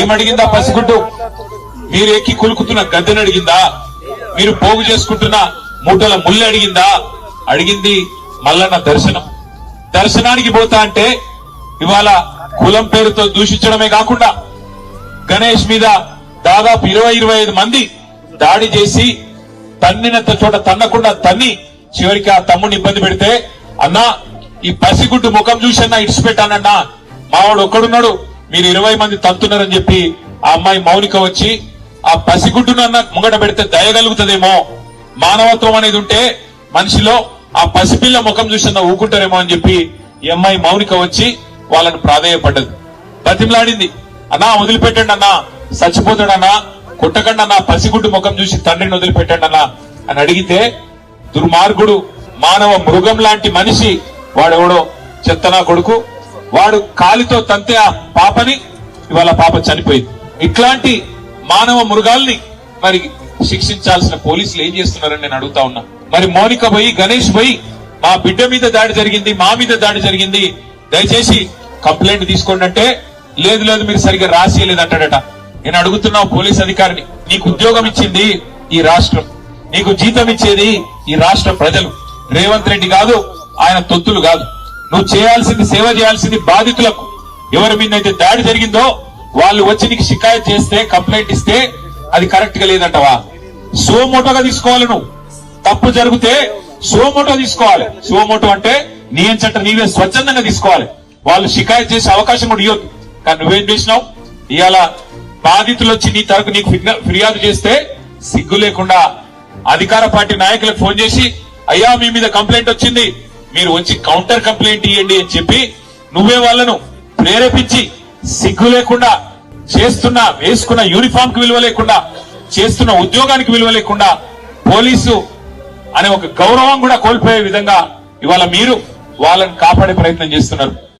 ఏమడిగిందా పసిగుడ్డు? మీరు ఎక్కి కులుకుతున్న గద్దెని అడిగిందా? మీరు పోగు చేసుకుంటున్న మూటల ముళ్ళు అడిగిందా? అడిగింది మల్లన్న దర్శనం. దర్శనానికి పోతా అంటే ఇవాళ కులం పేరుతో దూషించడమే కాకుండా గణేష్ మీద దాదాపు 20-25 మంది దాడి చేసి తన్నినంత చోట తన్నకుండా తన్ని చివరికి ఆ తమ్ముడిని ఇబ్బంది పెడితే, అన్నా ఈ పసిగుడ్డు ముఖం చూసన్నా ఇడిచిపెట్టానన్నా, మావాడు ఒక్కడున్నాడు, మీరు 20 మంది తంతున్నారని చెప్పి ఆ అమ్మాయి మౌనిక వచ్చి ఆ పసిగుడ్డునన్న ముంగట పెడితే దయగలుగుతుందేమో, మానవత్వం అనేది ఉంటే మనిషిలో ఆ పసిపిల్ల ముఖం చూసన్నా ఊకుంటారేమో అని చెప్పి ఈ అమ్మాయి మౌనిక వచ్చి వాళ్ళని ప్రాధేయపడ్డది, బతిమలాడింది. అన్నా వదిలిపెట్టండి అన్నా, చచ్చిపోతాడన్నా, కొట్టకండి అన్నా, పసిగుడ్డు ముఖం చూసి తండ్రిని వదిలిపెట్టండి అన్నా అని అడిగితే, దుర్మార్గుడు మానవ మృగం లాంటి మనిషి వాడెవడో చెత్తనా కొడుకు, వాడు కాలితో తంతే ఆ పాపని, ఇవాళ పాప చనిపోయింది. ఇట్లాంటి మానవ మృగాల్ని మరి శిక్షించాల్సిన పోలీసులు ఏం చేస్తున్నారని నేను అడుగుతా ఉన్నా. మరి మౌనిక పోయి గణేష్ పోయి మా బిడ్డ మీద దాడి జరిగింది, మా మీద దాడి జరిగింది, దయచేసి కంప్లైంట్ తీసుకోండి అంటే, లేదు లేదు మీరు సరిగ్గా రాసియలేదు అంటాడట. నేను అడుగుతున్నా పోలీస్ అధికారిని, నీకు ఉద్యోగం ఇచ్చింది ఈ రాష్ట్రం, నీకు జీతం ఇచ్చేది ఈ రాష్ట్ర ప్రజలు, రేవంత్ రెడ్డి కాదు, ఆయన తొత్తులు కాదు. నువ్వు చేయాల్సింది, సేవ చేయాల్సింది బాధితులకు. ఎవరి మీద అయితే దాడి జరిగిందో వాళ్ళు వచ్చి నీకు షికాయత్ చేస్తే, కంప్లైంట్ ఇస్తే అది కరెక్ట్ గా లేదంటవా? సోమోటోగా తీసుకోవాలి. నువ్వు తప్పు జరిగితే సోమోటో తీసుకోవాలి. సోమోటో అంటే నీయంచట నీవే స్వచ్ఛందంగా తీసుకోవాలి. వాళ్ళు షికాయత్ చేసే అవకాశం కూడా ఇవ్వద్దు. కానీ నువ్వేం చేసినావు? ఇవాళ బాధితులు వచ్చి నీ తరపు నీకు ఫిర్యాదు చేస్తే సిగ్గు లేకుండా అధికార పార్టీ నాయకులకు ఫోన్ చేసి, అయ్యా మీ మీద కంప్లైంట్ వచ్చింది, మీరు వచ్చి కౌంటర్ కంప్లైంట్ ఇవ్వండి అని చెప్పి నువ్వే వాళ్ళను ప్రేరేపించి, సిగ్గు లేకుండా చేస్తున్న, వేసుకున్న యూనిఫామ్ కి విలువ లేకుండా, చేస్తున్న ఉద్యోగానికి విలువ లేకుండా, పోలీసు అనే ఒక గౌరవం కూడా కోల్పోయే విధంగా ఇవాళ మీరు వాళ్ళని కాపాడే ప్రయత్నం చేస్తున్నారు.